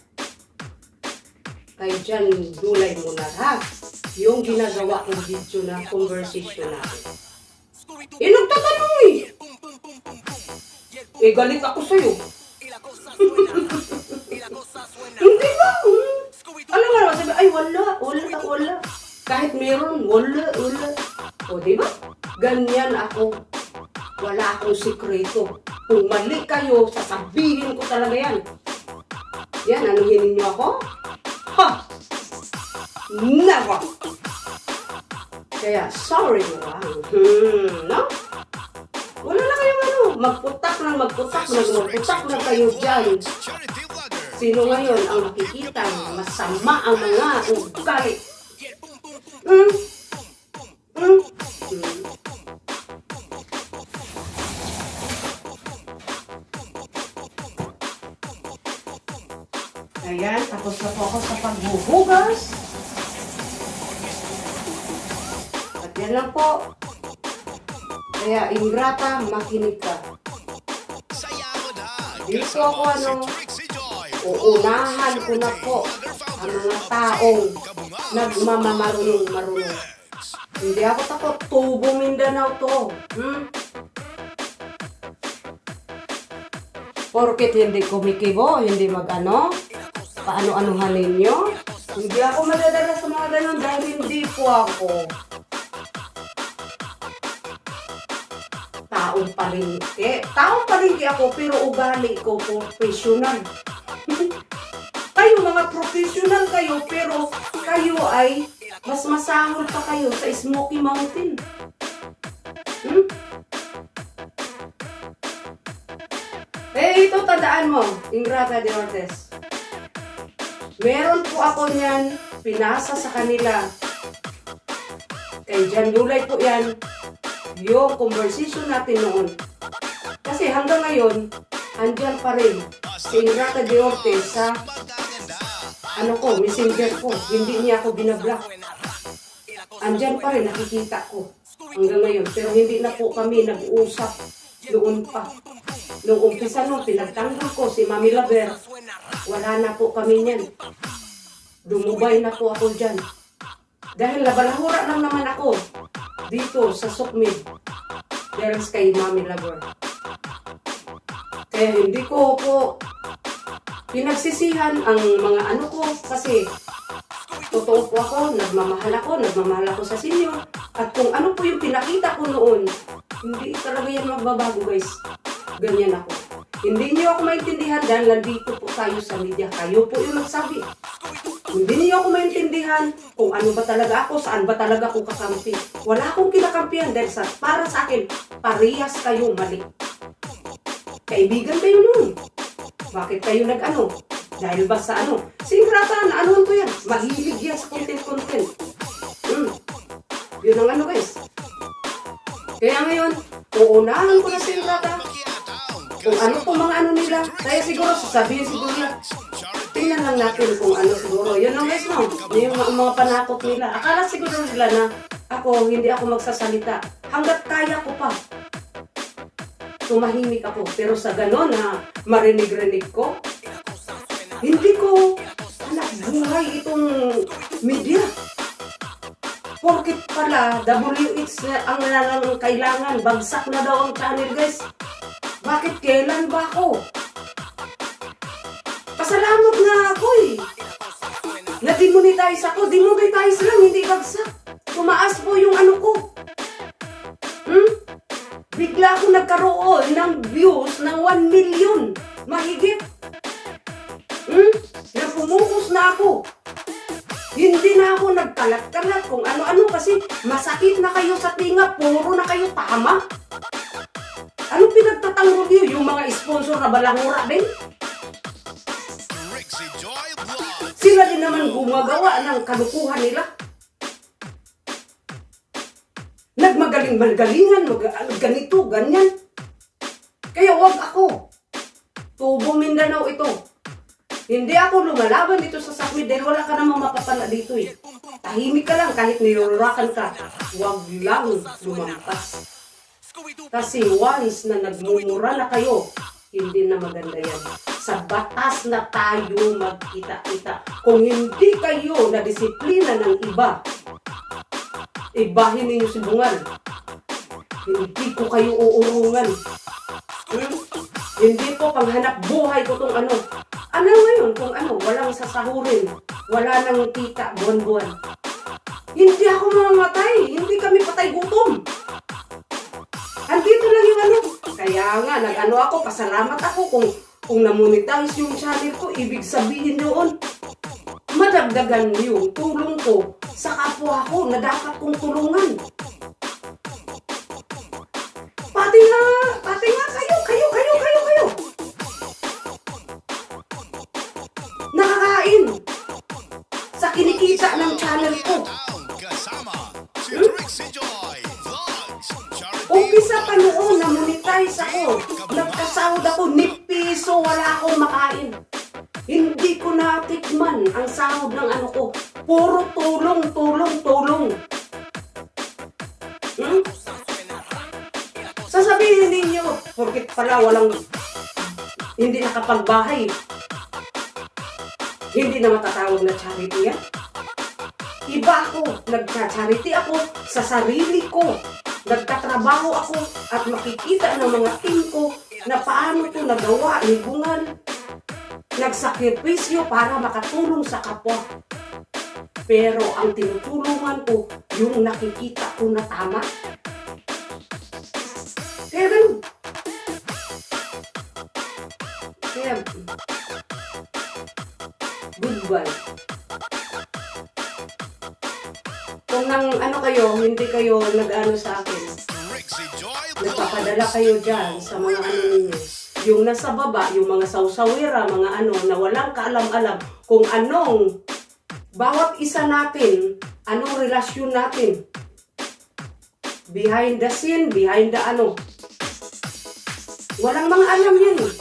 Kay Jan Dulay Munar ha. yung ginagawa kong video na conversation natin. Nagtatanong eh. Galit ako sa'yo. Hindi ba? Alam nga naman, sabi, ay wala. Kahit meron, wala. O, diba? Ganyan ako. Wala akong sikreto. Kung mali kayo, sasabihin ko talaga yan. Yan, anuhin niyo ako? Ha! Never! Kaya, sorry na lang. No? Wala na kayong ano. Magputak na kayo dyan. Sino ngayon ang makikita masama ang mga ugali? Ayan, tapos na po ako sa paghuhugas. At yan lang po. Kaya, ingrata, makinig ka. Dito ako uunahan ko na po ang mga taong nagmamamarunong. Hindi ako takot. Tubo Mindanao to. Porket hindi kumikibo, hindi mag-ano, paano-anuhan ninyo. Hindi ako madadala sa mga ganun dahil hindi po ako taong palengke. Taong palengke ako pero ugali ko professional. Kayo mga professional kayo pero kayo ay mas masahol pa kayo sa Smoky Mountain. Ito tandaan mo, Ingrata de Ortiz. Meron po ako niyan, pinasa sa kanila. Kay Jan Gulay po yan, yung conversation natin noon. Kasi hanggang ngayon, andyan pa rin si Ingrata de Ortiz sa messenger ko. Hindi niya ako binablock. Andyan pa rin, nakikita ko hanggang ngayon. Pero hindi na po kami nag-uusap noon pa. Noong umpisa nung pinagtanggol ko si Mami Laver, wala na po kami niyan. Dumubay na po ako dyan. Dahil nabalahura lang naman ako dito sa Sukmid. Dahil kay Mami Laver. Kaya hindi ko po pinagsisihan ang mga ano ko kasi totoo po ako, nagmamahal ako sa sinyo. At kung ano po yung pinakita ko noon, hindi talaga yan magbabago guys. Ganyan ako. Hindi niyo ako maintindihan dahil nandito po tayo sa media. Kayo po yung nagsabi. Hindi niyo ako maintindihan kung ano ba talaga ako, saan ba talaga ako kakampi. Wala akong kinakampihan dahil para sa akin, parehas kayo mali. Kaibigan kayo noon. Bakit kayo nag-ano? Dahil ba sa ano? Si Ingrata, na-anuhan ko yan. Mahilig yan sa content. Yun ang ano guys. Kaya ngayon, uunahan ko na si Ingrata. Kung ano po mga ano nila. Kaya siguro, sasabihin siguro nila. Tingnan lang natin kung ano siguro. Yun ang guys no. Yung mga panakot nila. Akala siguro nila na hindi ako magsasalita. Hanggat kaya ko pa. Tumahimik ako. Pero sa gano'n na marinig-rinig ko, hindi ko anak buhay itong media. Porkit pala, WH ang kailangan. Bagsak na daw ang channel guys. Bakit kailan ba ako? Pasalamat na ako eh. Na-demonetize ako. Demonetize lang, hindi bagsak. Tumaas po yung ano ko. Bigla ako nagkaroon ng views ng 1 million. Mahigit. Napumukus na ako. Hindi na ako nagkalat-kalat kung ano-ano kasi masakit na kayo sa tinga. Puro na kayo tama. Anong pinagtatanggol niyo? Yung mga sponsor na balahura din? Sila din naman gumagawa ng kalukuhan nila. Nagmagaling-magalingan, ganito, ganyan. Kaya wag ako. Tubo Mindanao ito. Hindi ako lumalaban dito sa Sukmid dahil wala ka namang mapapala dito eh. Tahimik ka lang kahit nilurakan ka. Wag lang lumampas. Kasi once na nagmumura na kayo, hindi na maganda yan. Sa batas na tayo magkita-kita. Kung hindi kayo na disiplina ng iba, ibahin ninyo si Bungal. Hindi ko kayo uurungan. Hindi po panghanap buhay ko tong ano. Ano ngayon kung ano, walang sasahurin, wala nang kita buwan-buwan. Hindi ako mamamatay, hindi kami patay gutom. Andito lang yung ano. Kaya nga, nag-ano ako, pasalamat ako kung namonetize yung channel ko, ibig sabihin yun, madagdagan yung tulong ko sa kapwa ko na dapat kong tulungan. Pati nga kayo. Nakakain sa kinikita ng channel ko. Umpisa pa noon, na-monetize ako. Nagkasahod ako, ni piso, wala akong makain. Hindi ko natikman ang sahod ng ano ko. Puro tulong. Sasabihin ninyo, porket pala walang, hindi nakapagbahay, hindi na matatawag na charity yan. Iba ako, nagka-charity ako sa sarili ko. Nagtatrabaho ako at makikita ng mga team ko na paano ito nagawa ni Bungal. Nagsakripisyo para makatulong sa kapwa. Pero ang tinutulungan ko, yung nakikita ko na tama. Kaya ganun. Kaya, goodbye. Kung nang ano kayo, hindi kayo nag-ano sa akin, nagpapadala kayo dyan sa mga ano ninyo, yung nasa baba, yung mga sausawira, mga ano, na walang kaalam-alam kung anong, bawat isa natin, anong relasyon natin, behind the scene, behind the ano, walang mga alam yan eh.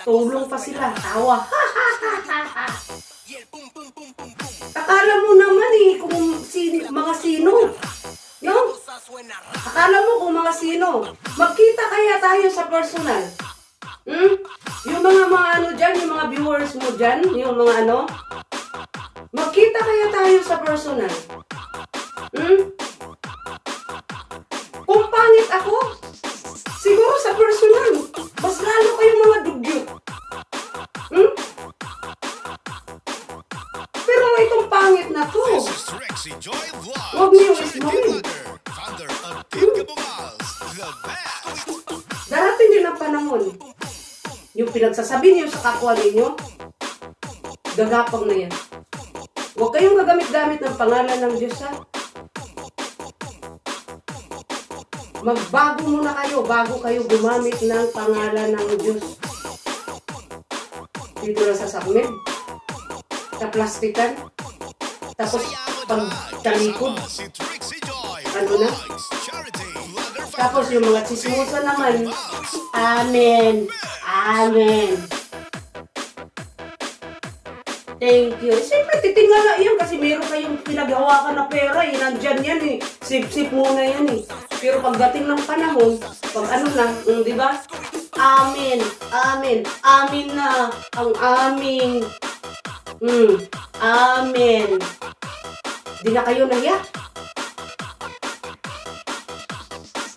Tulong pa sila, tawa. Akala mo naman eh kung mga sino. No? Akala mo kung mga sino. Magkita kaya tayo sa personal. Yung mga ano dyan, yung mga viewers mo dyan, yung mga ano. Magkita kaya tayo sa personal. Kung pangit ako, siguro sa personal, mas lalo kayong mga dugyot. Pero itong pangit na to, huwag niyo ismain. Darating din ang panahon, yung pinagsasabi niyo sa kapwa ninyo, gagapang na yan. Huwag kayong gagamit-gamit ng pangalan ng Diyos, ha? Magbago muna kayo bago kayo gumamit ng pangalan ng Diyos. Dito lang sa sakmed, sa plastikan, tapos pagtalikod, ano na? Tapos yung mga chismosa naman, amen, amen. Thank you. Siyempre, titingala yan kasi meron kayong pinaghawakan na pera eh. Nandyan yan eh. Sip-sip muna yan eh. Pero pagdating ng panahon, pag ano na, di ba? Amen, amen, amen na ang aming. Amen. Di na kayo nahiya.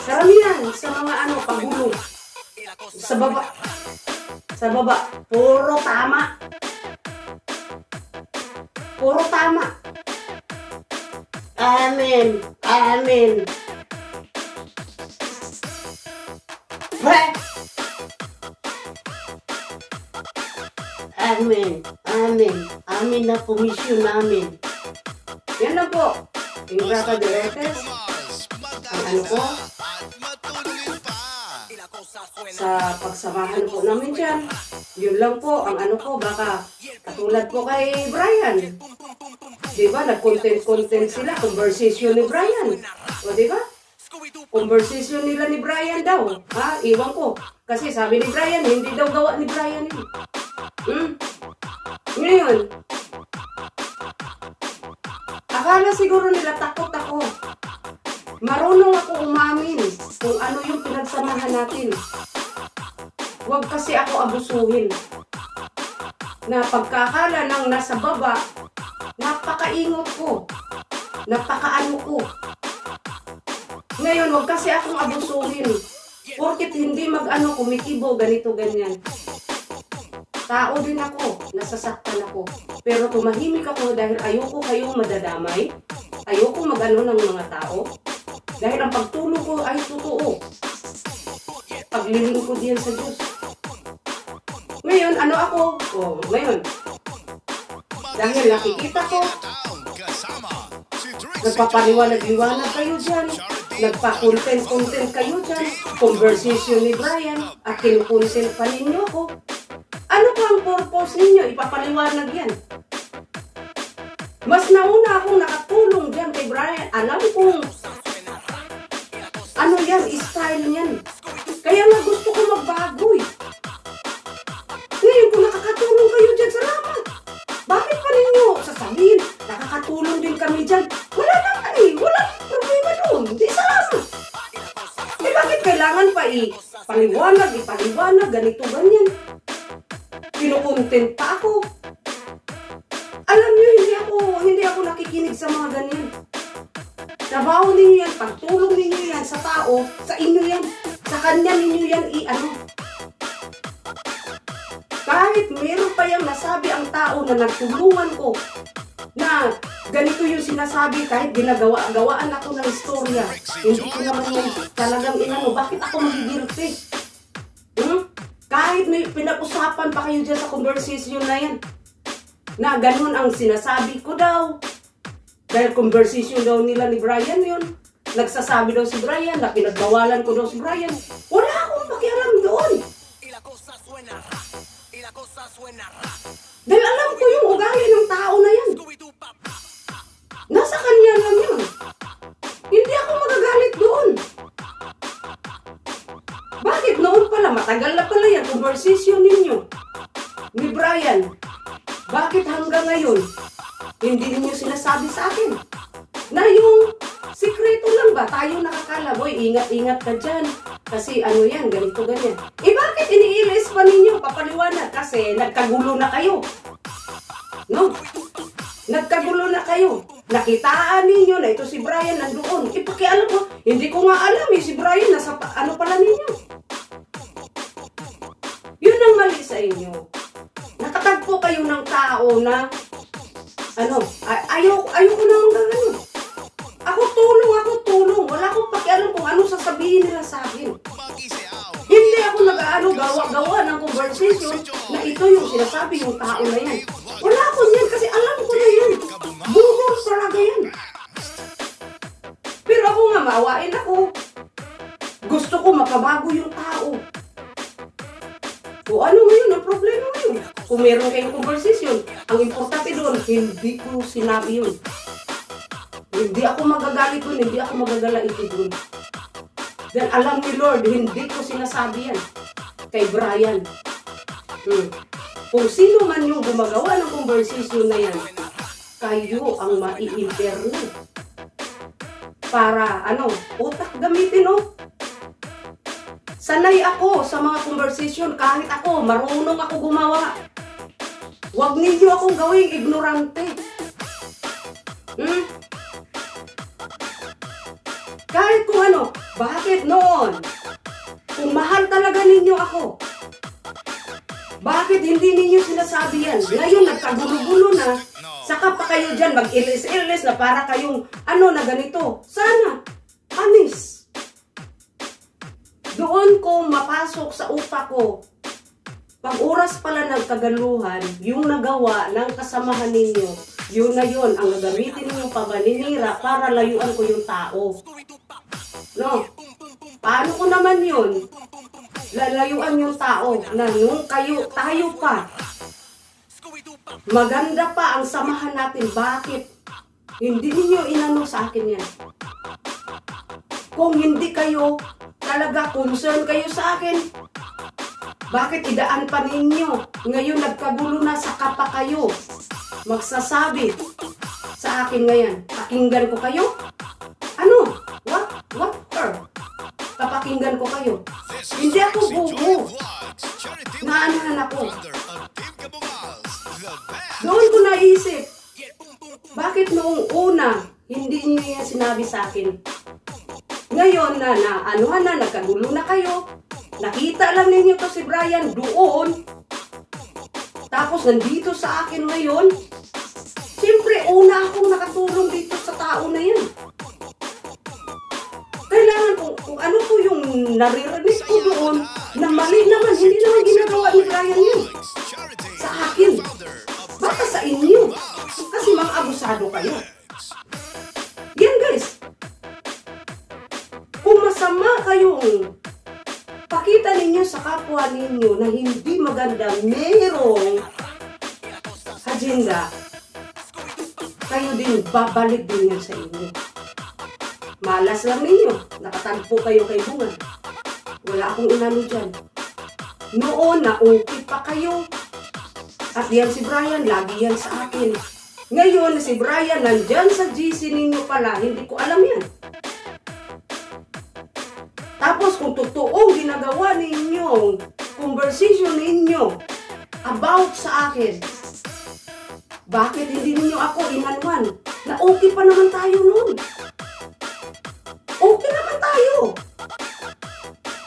Karamihan sa mga ano, pagulo. Sa baba. Sa baba. Puro tama. Puro tama. Amen. Amen. Amen. Amen. Amen na komisyon namin. Yan lang po. Ingrata Diretes. Ang ano po, sa pagsamahan po namin dyan. Yun lang po. Ang ano po, baka katulad po kay Brian. Diba? Nag-content sila. Conversation ni Brian. O diba? Conversation nila ni Brian daw. Ha? Iwan ko. Kasi sabi ni Brian, hindi daw gawa ni Brian yun. Ngayon, akala siguro nila takot ako. Marunong ako umamin kung ano yung pinagsamahan natin. Huwag kasi ako abusuhin. Na pagkakala ng nasa baba, napakaingot ko. Napakaano ko. Ngayon, wag kasi akong abusuhin. Porkit hindi mag-ano, kumikibo, ganito, ganyan. Tao din ako, nasasaktan ako. Pero tumahimik ako dahil ayoko kayong madadamay. Ayoko mag-ano ng mga tao. Dahil ang pagtulog ko ay totoo. Paglilingkod yan sa Diyos. Ngayon, ano ako? Ngayon. Dahil nakikita ko, nagpapaliwanag-liwanag kayo dyan. Nagpa-content kayo dyan. Conversation ni Brian. At kinukontent pa ninyo ako. Ano pa ang purpose ninyo? Ipapaliwanag yan. Mas nauna akong nakatulong dyan kay Brian. Alam kong ano yan, style niyan. Kaya nga gusto ko magbago eh. Ngayon kung nakakatulong kayo dyan, salamat. Bakit pa ninyo sasabihin, nakakatulong din kami dyan? Wala naman eh, wala problema doon. Hindi, salamat. Eh bakit kailangan pa ipaliwanag, ganito, ganyan? Kinukontent pa ako. Alam niyo, hindi ako nakikinig sa mga ganyan. Trabaho ninyo yan, pagtulong ninyo yan sa tao, sa inyo yan, sa kanya ninyo yan Kahit meron pa yung nasabi ang tao na nagtulungan ko, na ganito yung sinasabi, kahit gawaan ako ng istorya, hindi ko naman yung talagang bakit ako magigilty? Kahit may pinag-usapan pa kayo dyan sa conversation na yan, na ganun ang sinasabi ko daw. Dahil conversation daw nila ni Brian yun. Nagsasabi daw si Brian na pinagbawalan ko daw si Brian. Wala akong pakialam doon. Dahil alam ko yung ugali ng tao na yan. Nasa kanya lang yun. Hindi ako magagalit doon. Bakit noon pala? Matagal na pala yan. Conversation ninyo ni Brian. Bakit hanggang ngayon hindi niyo sinasabi sa akin na yung sikreto lang ba? Tayo nakakala, boy, ingat-ingat ka dyan. Kasi ano yan, ganito, ganyan. Eh bakit iniilis pa ninyo? Papaliwanag kasi nagkagulo na kayo. No? Nagkagulo na kayo. Nakitaan ninyo na ito si Brian nandoon. Eh pakialam mo, hindi ko nga alam si Brian nasa ano pala ninyo. Yun ang mali sa inyo. Nakatagpo kayo ng tao na ayoko naman gano'n. Ako tulong. Wala akong pakialam kung ano sasabihin nila sa akin. Hindi ako gawa ng conversation na ito yung sinasabi yung tao na yan. Wala ako yan kasi alam ko na yan. Bungol talaga yan. Pero ako nga, maawain ako. Gusto ko makabago yung tao. O ano ngayon, ang problema ngayon? Kung meron kayong conversation, ang importante doon, hindi ko sinabi yun. Hindi ako magagalit doon, hindi ako magagalait doon. Dahil alam ni Lord, hindi ko sinasabi yan kay Brian. Kung sino man yung gumagawa ng conversation na yan, kayo ang mai-interno. Para, utak gamitin, Sanay ako sa mga conversation, kahit ako, marunong ako gumawa. Huwag ninyo akong gawing ignorante. Kahit kung bakit noon? Kung mahal talaga ninyo ako, bakit hindi ninyo sinasabi yan? Ngayon, nagkagulo-gulo na, saka pa kayo dyan, mag-ilis-ilis na para kayong, na ganito. Sana, anis. Doon ko mapasok sa utak ko. Pag oras pala ng kagaluhan, yung nagawa ng kasamahan ninyo, yun na yun, ang gagamitin ninyong pamaninira para layuan ko yung tao. No? Paano ko naman yun? Lalayuan yung tao na nung tayo pa. Maganda pa ang samahan natin. Bakit? Hindi niyo inano sa akin yan. Kung hindi kayo talaga concern kayo sa akin, bakit idaan pa ninyo? Ngayon nagkagulo na, saka pa kayo magsasabi sa akin ngayon. Pakinggan ko kayo? What? Papakinggan ko kayo. Hindi ako bubo. Naanahan ako. Doon ko naisip, bakit noong una, hindi niyo yan sinabi sa akin? Ngayon na nagkagulo na kayo. Nakita lang ninyo to si Brian doon. Tapos nandito sa akin ngayon. Siyempre, una akong nakatulong dito sa tao na yan. Kailangan kung ano po yung naririnig ko doon, na mali naman, hindi naman ginagawa ni Brian yun. Sa akin. Baka sa inyo. Kasi mga abusado kayo. Yan guys. Kung masama kayong pakita ninyo sa kapwa ninyo na hindi maganda, merong agenda, kayo din, babalik din yan sa inyo. Malas lang ninyo, nakatagpo kayo kay Bungan. Wala akong inano dyan. Noon, naukit pa kayo. At yan si Brian, lagi yan sa akin. Ngayon, si Brian, nandyan sa GC ninyo pala, hindi ko alam yan. Tapos kung totoong ginagawa ninyong conversation ninyo about sa akin, bakit hindi ninyo ako inanwan? Na okay pa naman tayo noon. Okay naman tayo.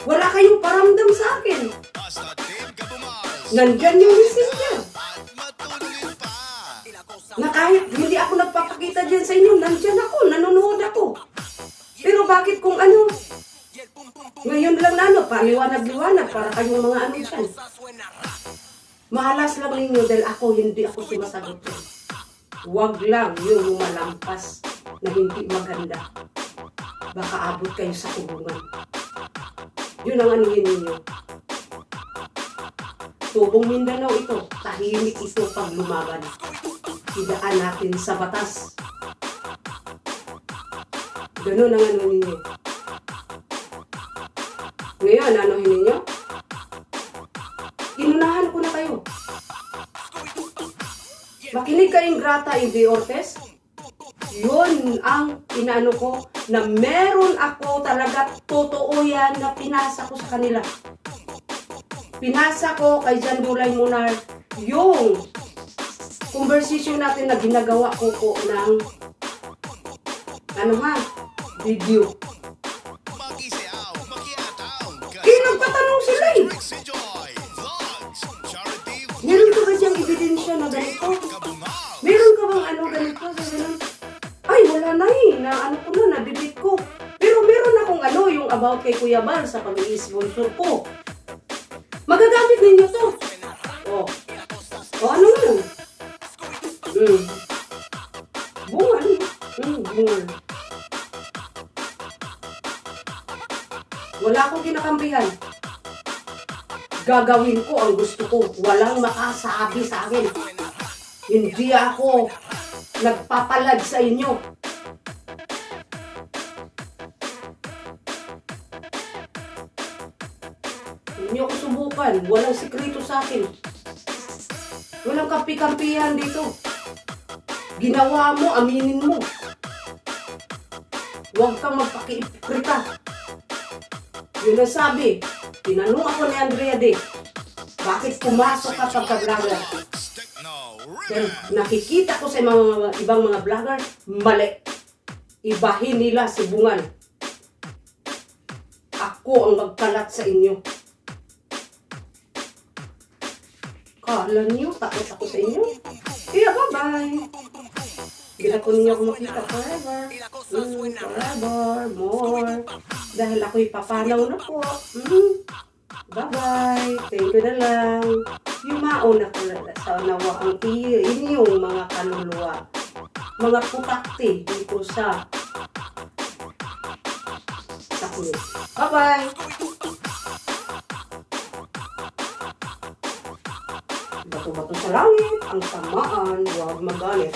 Wala kayong paramdam sa akin. Nandyan yung messenger. Na kahit hindi ako nagpapakita dyan sa inyo, nandyan ako, nanonood ako. Pero bakit kung ano, ngayon lang na paliwanag-liwanag para kayong mga ano dyan. Mahalas lang ninyo dahil hindi ako sumasagot dyan. Huwag lang yung lumalampas na hindi maganda. Baka abot kayo sa kulungan. Yun ang anuhin ninyo. Tubong Mindanao ito. Tahimik ito pag lumaban. Idaan natin sa batas. Ganun ang anuhin ninyo. Ngayon, anuhin ninyo? Inunahan ko na kayo. Makinig kayong Grata Ide Ortiz. Yun ang inaano ko na meron ako talaga totoo yan na pinasa ko sa kanila. Pinasa ko kay Jan Dulay Munar yung conversation natin na ginagawa ko po ng video. Nagpatanong sila eh. Meron ka ba diyang ebidensya na ganito? Meron ka bang ganito? Ay, wala na eh. Na-delete ko. Pero meron akong yung about kay Kuya Bal sa pag-i-sponsor ko. Magagamit ninyo to. Ano yun? Bungan. Bungan. Wala akong kinakampihan. Gagawin ko ang gusto ko. Walang makasabi sa akin. Hindi ako nagpapalad sa inyo. Hindi ako subukan. Walang sikreto sa akin. Walang kampi-kampihan dito. Ginawa mo, aminin mo. Huwag kang magpaki-iprita. Yun ang sabi, tinanong ako ni Andrea D. Bakit pumasok ka pagka-vlogger? Pero nakikita ko sa ibang mga vlogger, mali. Ibahin nila si Bungan. Ako ang magkalat sa inyo. Kala niyo, takot ako sa inyo? Kaya bye-bye. Kailan ko ninyo ako makita forever. Forever, more. Dahil ako'y papanaw na po. Bye-bye. Thank you na lang. Yumaon ako sa nawa ang inyong mga kaluluwa. Mga putakti dito sa kulit. Bye-bye. Bato-bato sa langit. Ang tamaan. Huwag magalit.